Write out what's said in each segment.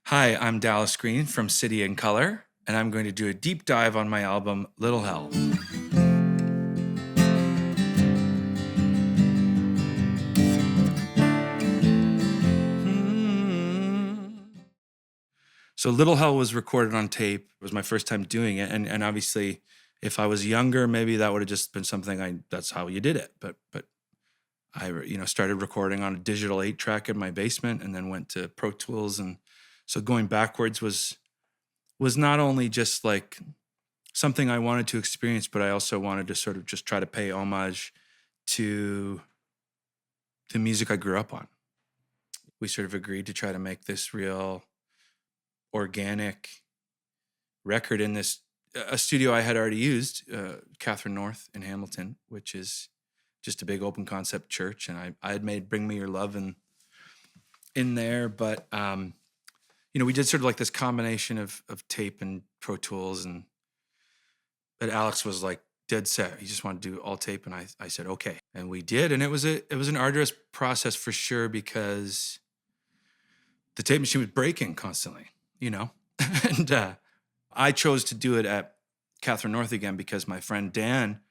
Hi, I'm Dallas Green from City and Color, and I'm going to do a deep dive on my album, Little Hell. So Little Hell was recorded on tape. It was my first time doing it. And obviously, if I was younger, maybe that would have just been something that's how you did it. But I started recording on a digital 8-track in my basement and then went to Pro Tools. And so going backwards was not only just like something I wanted to experience, but I also wanted to sort of just try to pay homage to the music I grew up on. We sort of agreed to try to make this real organic record in this a studio I had already used, Catherine North in Hamilton, which is just a big open concept church, and I had made "Bring Me Your Love" in there, but we did sort of like this combination of tape and Pro Tools, but Alex was like dead set. He just wanted to do all tape, and I said okay, and we did, and it was an arduous process for sure because the tape machine was breaking constantly, and I chose to do it at Catherine North again because my friend Dan,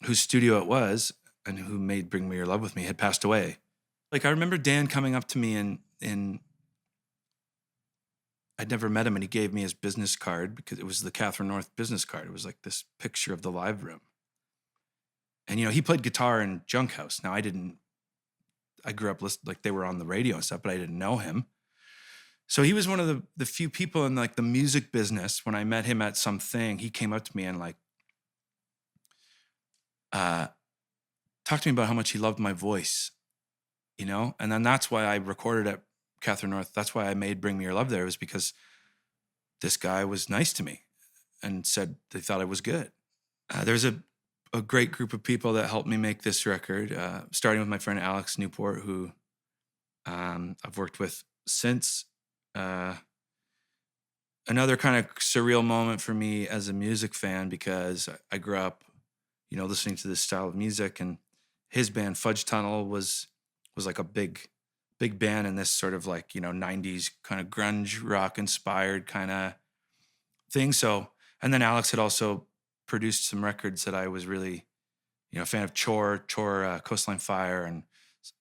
whose studio it was and who made "Bring Me Your Love" with me, had passed away. Like I remember Dan coming up to me and I'd never met him, and he gave me his business card because it was the Catherine North business card. It was like this picture of the live room. And, he played guitar in Junk House. Now, I grew up listening, like they were on the radio and stuff, but I didn't know him. So he was one of the few people in like the music business. When I met him at something, he came up to me and like talked to me about how much he loved my voice, and then that's why I recorded at Catherine North. That's why I made "Bring Me Your Love" there, was because this guy was nice to me and said they thought it was good. There's a great group of people that helped me make this record, starting with my friend Alex Newport, who I've worked with since. Another kind of surreal moment for me as a music fan, because I grew up, listening to this style of music, and his band Fudge Tunnel was like a big band in this sort of like, 90s kind of grunge rock inspired kind of thing. So, and then Alex had also produced some records that I was really, a fan of. Chore, Coastline Fire, and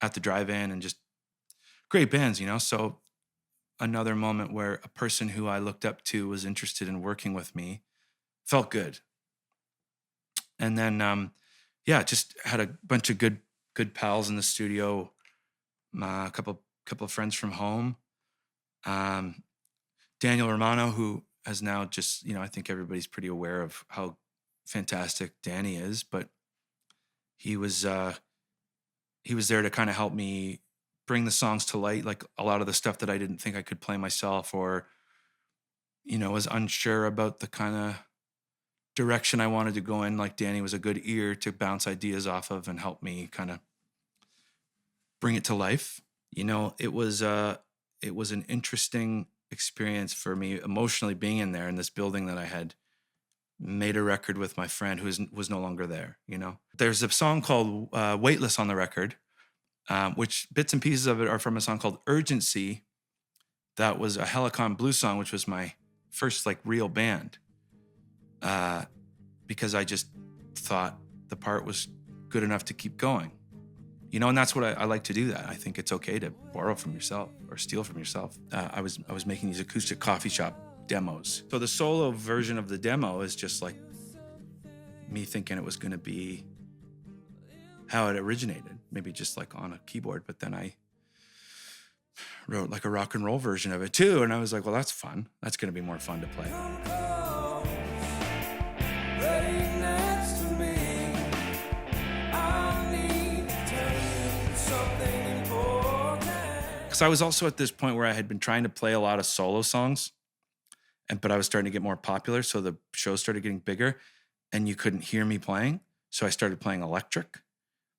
At the Drive-In, and just great bands, So another moment where a person who I looked up to was interested in working with me felt good. And then, just had a bunch of good pals in the studio. A couple of friends from home. Daniel Romano, who has now just, I think everybody's pretty aware of how fantastic Danny is, but he was there to kind of help me bring the songs to light, like a lot of the stuff that I didn't think I could play myself, or, was unsure about the kind of direction I wanted to go in. Like Danny was a good ear to bounce ideas off of and help me kind of bring it to life. It was an interesting experience for me emotionally, being in there in this building that I had made a record with my friend who was no longer there. There's a song called Weightless on the record, which bits and pieces of it are from a song called Urgency. That was a Helicon blues song, which was my first like real band, because I just thought the part was good enough to keep going. And that's what I like to do. That I think it's okay to borrow from yourself or steal from yourself. I was making these acoustic coffee shop demos. So the solo version of the demo is just like me thinking it was going to be how it originated, maybe just like on a keyboard. But then I wrote like a rock and roll version of it too, and I was like, well, that's fun. That's going to be more fun to play. I was also at this point where I had been trying to play a lot of solo songs, but I was starting to get more popular. So the shows started getting bigger and you couldn't hear me playing. So I started playing electric,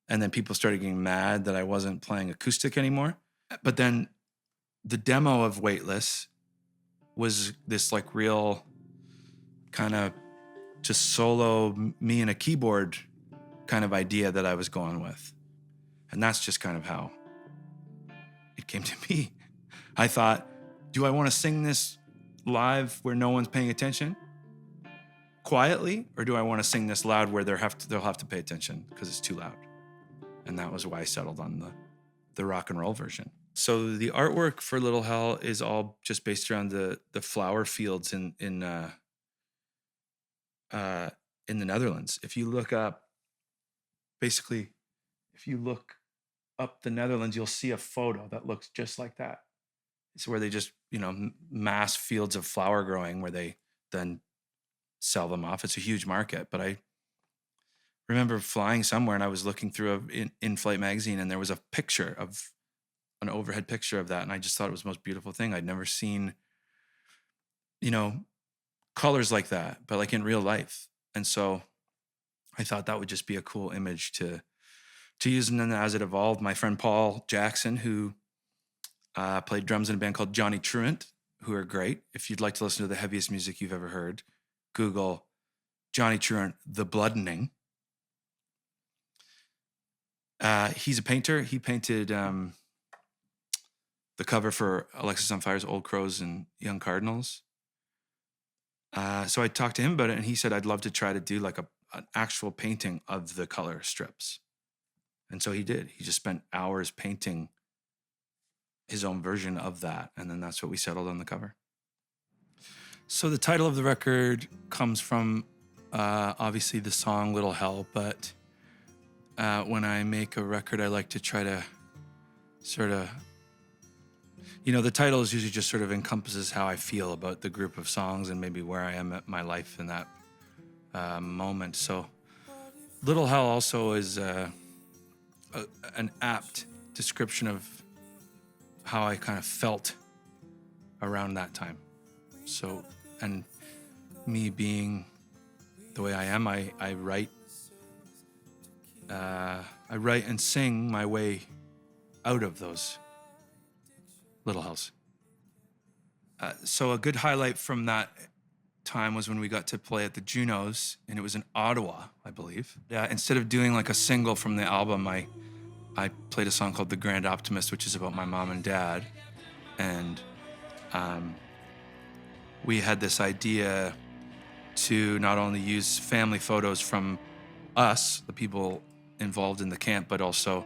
and then people started getting mad that I wasn't playing acoustic anymore. But then the demo of Weightless was this like real kind of just solo me and a keyboard kind of idea that I was going with. And that's just kind of how it came to me. I thought, Do I want to sing this live where no one's paying attention, quietly, or do I want to sing this loud where they'll have to pay attention because it's too loud? And that was why I settled on the rock and roll version. So the artwork for Little Hell is all just based around the flower fields in the Netherlands. If you look up the Netherlands, you'll see a photo that looks just like that. It's where they just, mass fields of flower growing where they then sell them off. It's a huge market. But I remember flying somewhere and I was looking through an in-flight magazine and there was an overhead picture of that. And I just thought it was the most beautiful thing. I'd never seen, colors like that, but like in real life. And so I thought that would just be a cool image to use. And then as it evolved, my friend Paul Jackson, who played drums in a band called Johnny Truant, who are great. If you'd like to listen to the heaviest music you've ever heard, Google Johnny Truant, The Bloodening. He's a painter. He painted the cover for Alexis on Fire's Old Crows and Young Cardinals. So I talked to him about it, and he said, I'd love to try to do like an actual painting of the color strips. And so he did. He just spent hours painting his own version of that. And then that's what we settled on the cover. So the title of the record comes from obviously the song Little Hell, but when I make a record, I like to try to sort of, the title is usually just sort of encompasses how I feel about the group of songs and maybe where I am at my life in that moment. So Little Hell also is an apt description of how I kind of felt around that time. So, and me being the way I am, I write and sing my way out of those little hells. So a good highlight from that time was when we got to play at the Junos, and it was in Ottawa, I believe. Instead of doing like a single from the album, I played a song called The Grand Optimist, which is about my mom and dad. And we had this idea to not only use family photos from us, the people involved in the camp, but also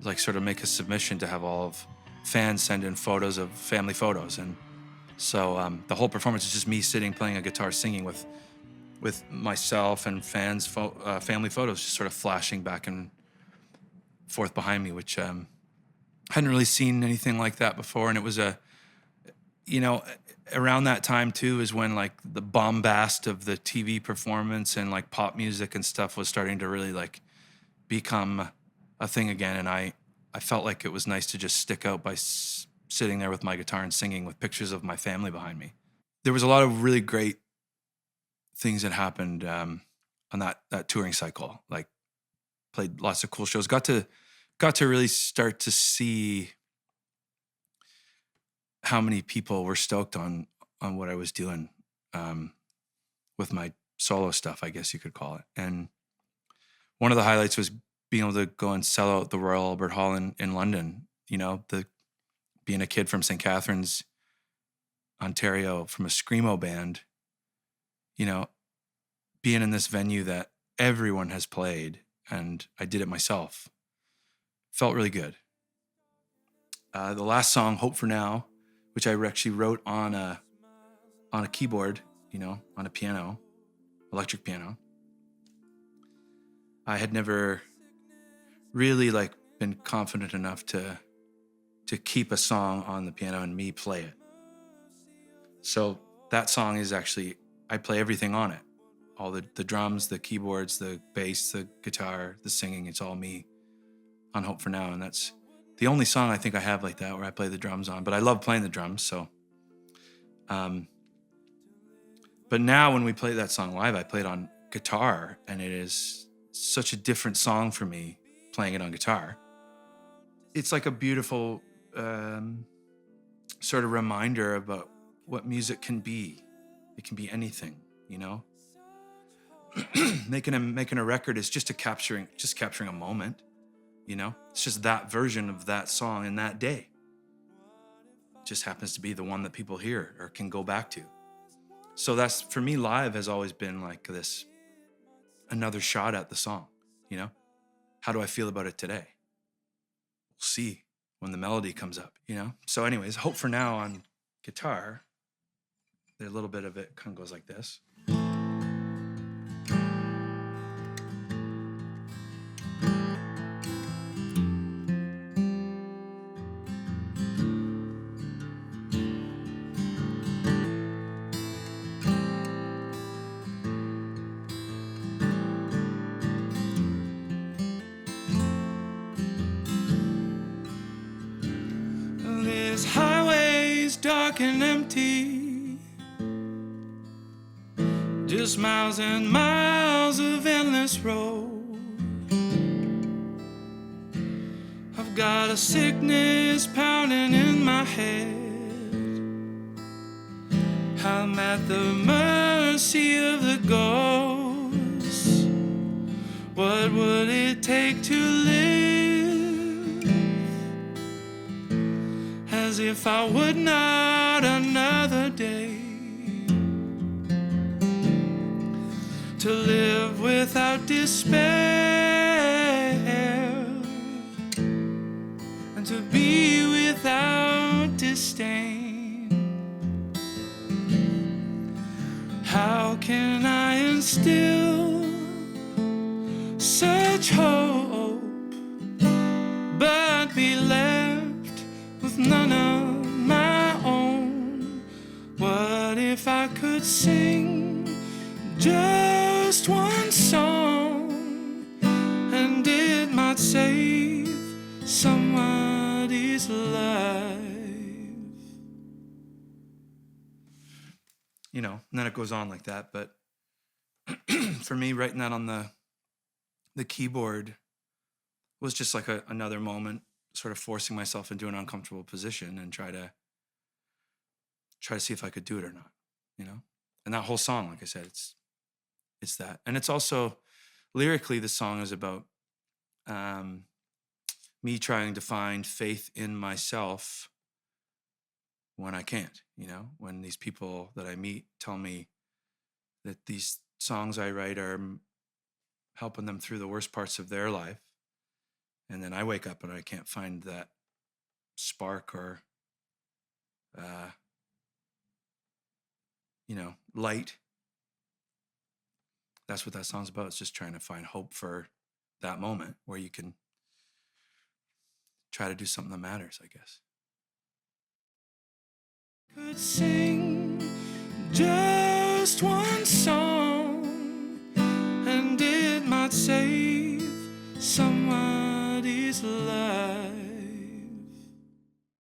like sort of make a submission to have all of fans send in photos of family photos. And so the whole performance is just me sitting, playing a guitar, singing with myself and fans' family photos just sort of flashing back and forth behind me, which hadn't really seen anything like that before. And it was around that time too is when like the bombast of the TV performance and like pop music and stuff was starting to really like become a thing again. And I felt like it was nice to just stick out by sitting there with my guitar and singing with pictures of my family behind me. There was a lot of really great things that happened on that touring cycle. Like played lots of cool shows. Got to really start to see how many people were stoked on what I was doing with my solo stuff, I guess you could call it. And one of the highlights was being able to go and sell out the Royal Albert Hall in London. Being a kid from St. Catharines, Ontario, from a screamo band, being in this venue that everyone has played, and I did it myself, felt really good. The last song, Hope for Now, which I actually wrote on a keyboard, on a piano, electric piano. I had never really like been confident enough to keep a song on the piano and me play it. So that song is actually, I play everything on it. All the drums, the keyboards, the bass, the guitar, the singing, it's all me on Hope for Now. And that's the only song I think I have like that where I play the drums on, but I love playing the drums. So, but now when we play that song live, I play it on guitar, and it is such a different song for me playing it on guitar. It's like a beautiful sort of reminder about what music can be. It can be anything, making a record is just capturing a moment, it's just that version of that song in that day. just happens to be the one that people hear or can go back to. So that's, for me, live has always been like this, another shot at the song, you know? How do I feel about it today? We'll see when the melody comes up, you know? So anyways, Hope for Now on guitar, a little bit of it kind of goes like this. This highway's dark and empty, just miles and miles of endless road. I've got a sickness pounding in my head. I'm at the mercy of the ghosts. What would it take to live as if I would not another day? To live without despair and to be without disdain. How can I instill such hope but be left with none of my own? What if I could sing just one song and it might save somebody's life? You know, and then it goes on like that. But for me, writing that on the keyboard was just like another moment, sort of forcing myself into an uncomfortable position and try to see if I could do it or not, you know? And that whole song, like I said, it's that. And it's also, lyrically, the song is about me trying to find faith in myself when I can't, you know? When these people that I meet tell me that these songs I write are helping them through the worst parts of their life. And then I wake up and I can't find that spark or, you know, light. That's what that song's about. It's just trying to find hope for that moment where you can try to do something that matters, I guess. Could sing just one song and it might save somebody's life.